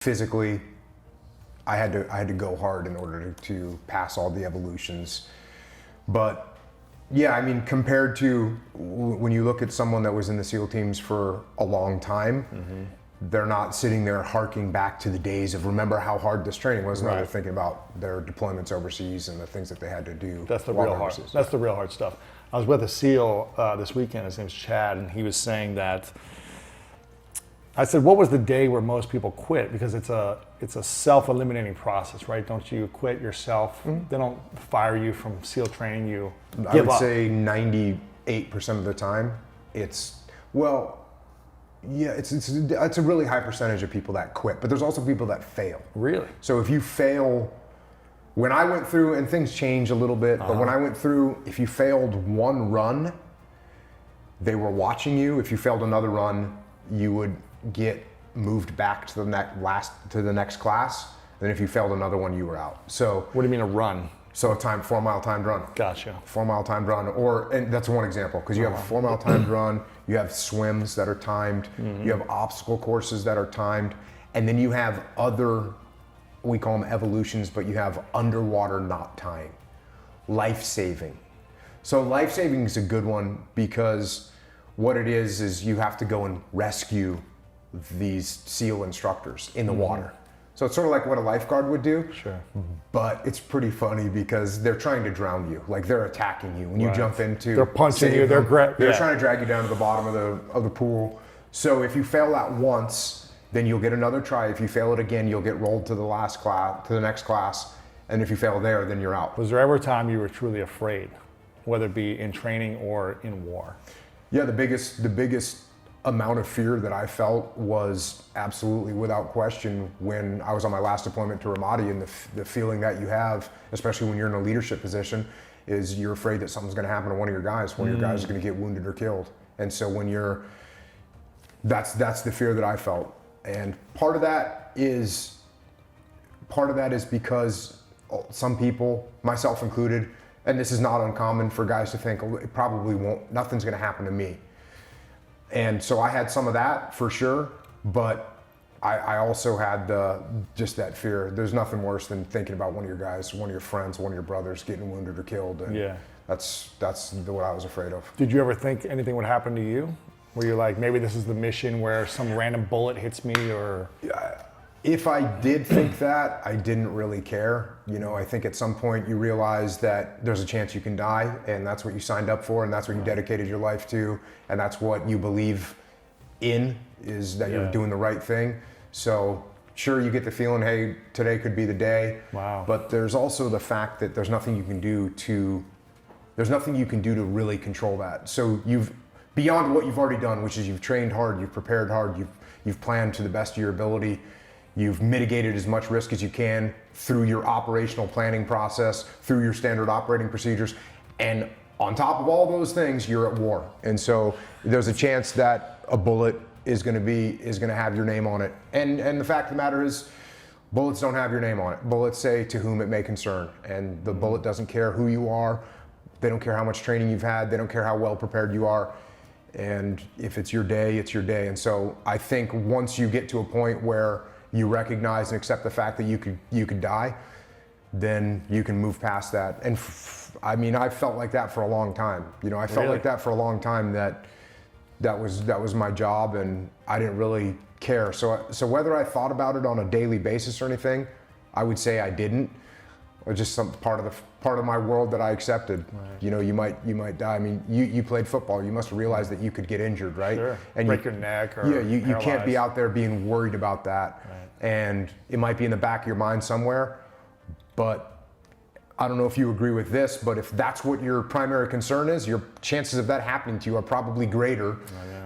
physically, I had to go hard in order to pass all the evolutions. But yeah, I mean, compared to when you look at someone that was in the SEAL teams for a long time, they're not sitting there harking back to the days of remember how hard this training was. Now they're thinking about their deployments overseas and the things that they had to do. That's the real hard. That's the real hard stuff. I was with a SEAL this weekend. His name's Chad, and he was saying that. I said, "What was the day where most people quit?" Because it's a self-eliminating process, right? Don't you quit yourself? They don't fire you from SEAL training. You give I would up. say 98% of the time, it's a really high percentage of people that quit, but there's also people that fail. Really? So if you fail, when I went through, and things change a little bit, but when I went through, if you failed one run, they were watching you. If you failed another run, you would get moved back to the next class. Then if you failed another one, you were out. So What do you mean a run? so a 4-mile timed run. Gotcha. 4-mile timed run, and that's one example, because you have a 4-mile timed run, you have swims that are timed, you have obstacle courses that are timed, and then you have other, we call them evolutions, but you have underwater knot tying, life-saving. So life-saving is a good one, because what it is you have to go and rescue these SEAL instructors in the water. So it's sort of like what a lifeguard would do. Sure. But it's pretty funny because they're trying to drown you. Like they're attacking you when you jump into. They're punching you. They're trying to drag you down to the bottom of the pool. So if you fail that once, then you'll get another try. If you fail it again, you'll get rolled to the next class. And if you fail there, then you're out. Was there ever a time you were truly afraid, whether it be in training or in war? Yeah, the biggest amount of fear that I felt was absolutely without question when I was on my last deployment to Ramadi, and the feeling that you have, especially when you're in a leadership position, is you're afraid that something's going to happen to one of your guys. One of your guys is going to get wounded or killed. And so that's the fear that I felt. And part of that is because some people, myself included, and this is not uncommon for guys to think, oh, it probably won't, nothing's going to happen to me. And so I had some of that for sure, but I also had just that fear. There's nothing worse than thinking about one of your guys, one of your friends, one of your brothers getting wounded or killed. And that's what I was afraid of. Did you ever think anything would happen to you? Were you like, maybe this is the mission where some random bullet hits me, or? If I did think that, I didn't really care. You know, I think at some point you realize that there's a chance you can die, and that's what you signed up for, and that's what you dedicated your life to, and that's what you believe in, is that you're doing the right thing. So sure, you get the feeling, hey, today could be the day. Wow. But there's also the fact that there's nothing you can do to really control that. So beyond what you've already done, which is you've trained hard, you've prepared hard, you've planned to the best of your ability. You've mitigated as much risk as you can through your operational planning process, through your standard operating procedures, and on top of all those things, you're at war. And so there's a chance that a bullet is going to have your name on it. And the fact of the matter is, bullets don't have your name on it. Bullets say to whom it may concern, and the bullet doesn't care who you are. They don't care how much training you've had. They don't care how well prepared you are. And if it's your day, it's your day. And so I think once you get to a point where you recognize and accept the fact that you could die, then you can move past that. And I mean, I felt like that for a long time. You know, I felt like that for a long time, that was my job, and I didn't really care. So whether I thought about it on a daily basis or anything, I would say I didn't. Or just some part of my world that I accepted. Right. You know, you might die. I mean, you played football. You must have realized that you could get injured, right? Sure. And break your neck or you can't be out there being worried about that. Right. And it might be in the back of your mind somewhere, but I don't know if you agree with this, but if that's what your primary concern is, your chances of that happening to you are probably greater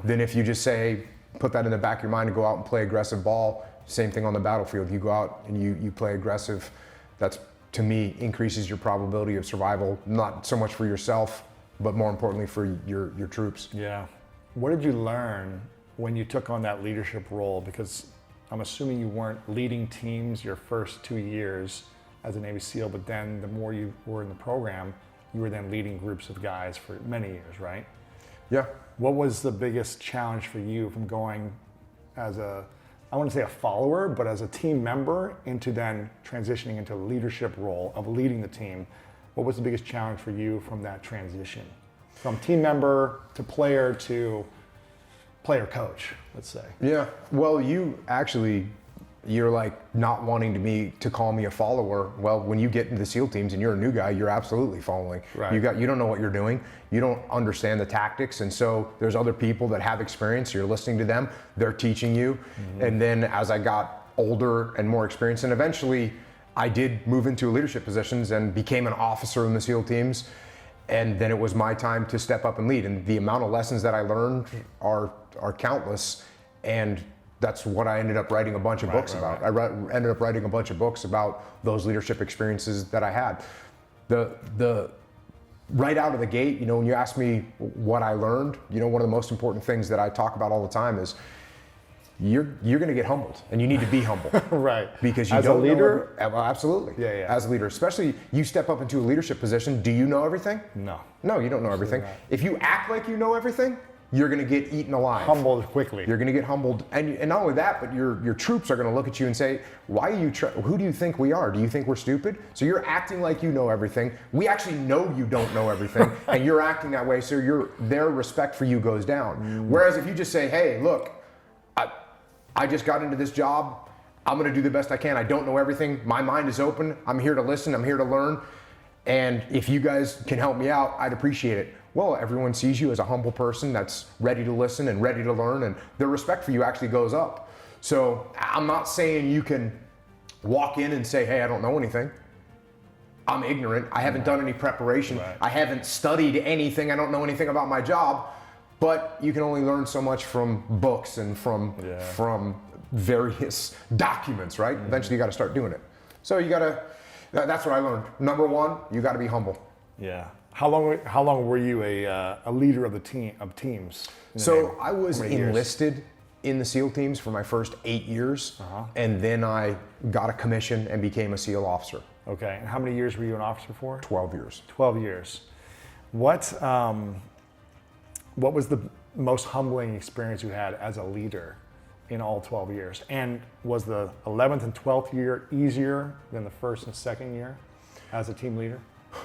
than if you just say, put that in the back of your mind and go out and play aggressive ball. Same thing on the battlefield. You go out and you play aggressive. That's, to me, increases your probability of survival, not so much for yourself, but more importantly for your troops. Yeah. What did you learn when you took on that leadership role? Because I'm assuming you weren't leading teams your first 2 years as a Navy SEAL, but then the more you were in the program, you were then leading groups of guys for many years, right? Yeah. What was the biggest challenge for you from going as a I wouldn't say a follower, but as a team member into then transitioning into a leadership role of leading the team, what was the biggest challenge for you from that transition? From team member to player coach, let's say. Yeah. Well, you're like not wanting to call me a follower. Well, when you get into the SEAL teams and you're a new guy, you're absolutely following. Right. You don't know what you're doing. You don't understand the tactics. And so there's other people that have experience. You're listening to them. They're teaching you. And then as I got older and more experienced, and eventually I did move into leadership positions and became an officer in the SEAL teams. And then it was my time to step up and lead. And the amount of lessons that I learned are countless. And that's what I ended up writing a bunch of books about. I ended up writing a bunch of books about those leadership experiences that I had. The right out of the gate, when you ask me what I learned, one of the most important things that I talk about all the time is you're going to get humbled, and you need to be humble. Right. Because you as don't a leader? Well, absolutely. Yeah. As a leader, especially you step up into a leadership position, do you know everything? No. No, you don't know everything. not. If you act like you know everything, you're going to get eaten alive. Humbled quickly. You're going to get humbled, and not only that, but your troops are going to look at you and say, "Why are you? Who do you think we are? Do you think we're stupid?" So you're acting like you know everything. We actually know you don't know everything, and you're acting that way. So their respect for you goes down. Whereas if you just say, "Hey, look, I just got into this job. I'm going to do the best I can. I don't know everything. My mind is open. I'm here to listen. I'm here to learn. And if you guys can help me out, I'd appreciate it." Well, everyone sees you as a humble person that's ready to listen and ready to learn, and their respect for you actually goes up. So I'm not saying you can walk in and say, "Hey, I don't know anything. I'm ignorant. I haven't done any preparation. Right. I haven't studied anything. I don't know anything about my job." But you can only learn so much from books and from various documents, right? Eventually you got to start doing it. So that's what I learned. Number one, you got to be humble. Yeah. How long were you a leader of the teams? So I was How many years? enlisted in the SEAL teams for my first 8 years, and then I got a commission and became a SEAL officer. Okay. And how many years were you an officer for? 12 years. 12 years. What was the most humbling experience you had as a leader in all 12 years? And was the 11th and 12th year easier than the first and second year as a team leader?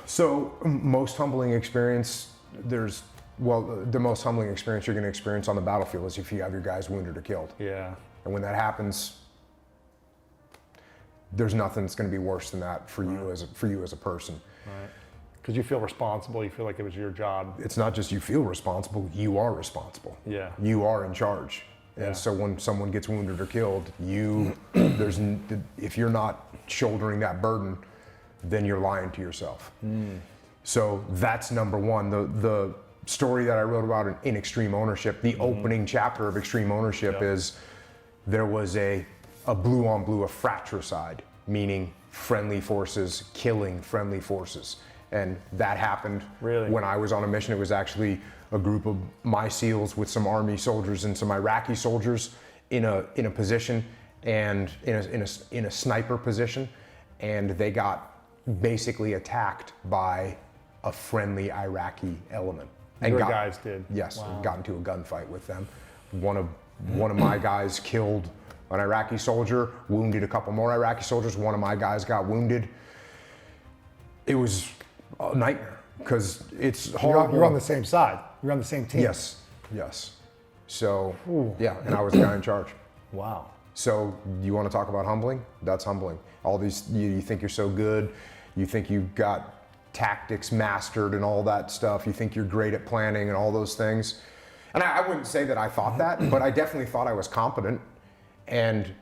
So most humbling experience, the most humbling experience you're going to experience on the battlefield is if you have your guys wounded or killed. Yeah. And when that happens, there's nothing that's going to be worse than that for you as a person. Right. Because you feel responsible, you feel like it was your job. It's not just you feel responsible, you are responsible. Yeah. You are in charge. Yeah. And so when someone gets wounded or killed, if you're not shouldering that burden, then you're lying to yourself. So that's number one. The story that I wrote about in Extreme Ownership, the opening chapter of Extreme Ownership is there was a blue on blue, a fratricide, meaning friendly forces killing friendly forces. And that happened Really? when I was on a mission. It was actually a group of my SEALs with some Army soldiers and some Iraqi soldiers in a position and in a sniper position, and they got basically attacked by a friendly Iraqi element. And Your guys did? Yes, Wow. got into a gunfight with them. One of my guys killed an Iraqi soldier, wounded a couple more Iraqi soldiers. One of my guys got wounded. It was a nightmare because it's horrible. You're on the same side. You're on the same team. Yes. So, yeah, and I was the guy in charge. Wow. So you want to talk about humbling? That's humbling. All these, you think you're so good, you think you've got tactics mastered and all that stuff, you think you're great at planning and all those things. And I wouldn't say that I thought that, but I definitely thought I was competent. And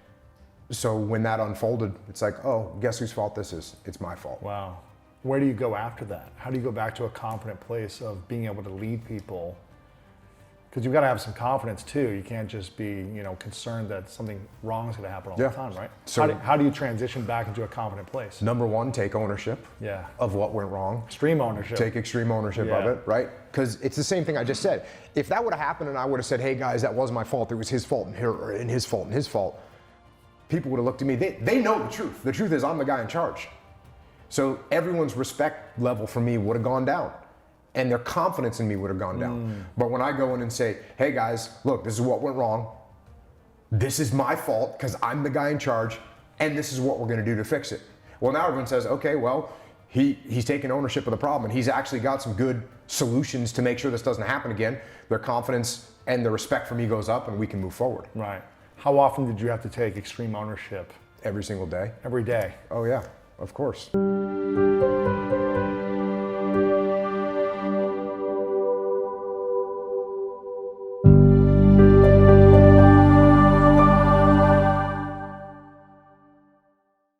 so when that unfolded, it's like, oh, guess whose fault this is? It's my fault. Wow. Where do you go after that? How do you go back to a confident place of being able to lead people? Because you've got to have some confidence too. You can't just be, concerned that something wrong is going to happen all the time, right? So- how do you transition back into a confident place? Number one, take ownership of what went wrong. Extreme ownership. Take extreme ownership of it, right? Because it's the same thing I just said. If that would have happened and I would have said, "Hey guys, that wasn't my fault. It was his fault and his fault and his fault," people would have looked at me. They know the truth. The truth is I'm the guy in charge. So everyone's respect level for me would have gone down. And their confidence in me would have gone down. But when I go in and say, "Hey guys, look, this is what went wrong. this is my fault because I'm the guy in charge, and this is what we're going to do to fix it. Well, now everyone says, okay, well, he's taking ownership of the problem, and he's actually got some good solutions to make sure this doesn't happen again. Their confidence and the respect for me goes up, and we can move forward. Right. How often did you have to take extreme ownership? Every single day. Every day. Oh yeah, of course.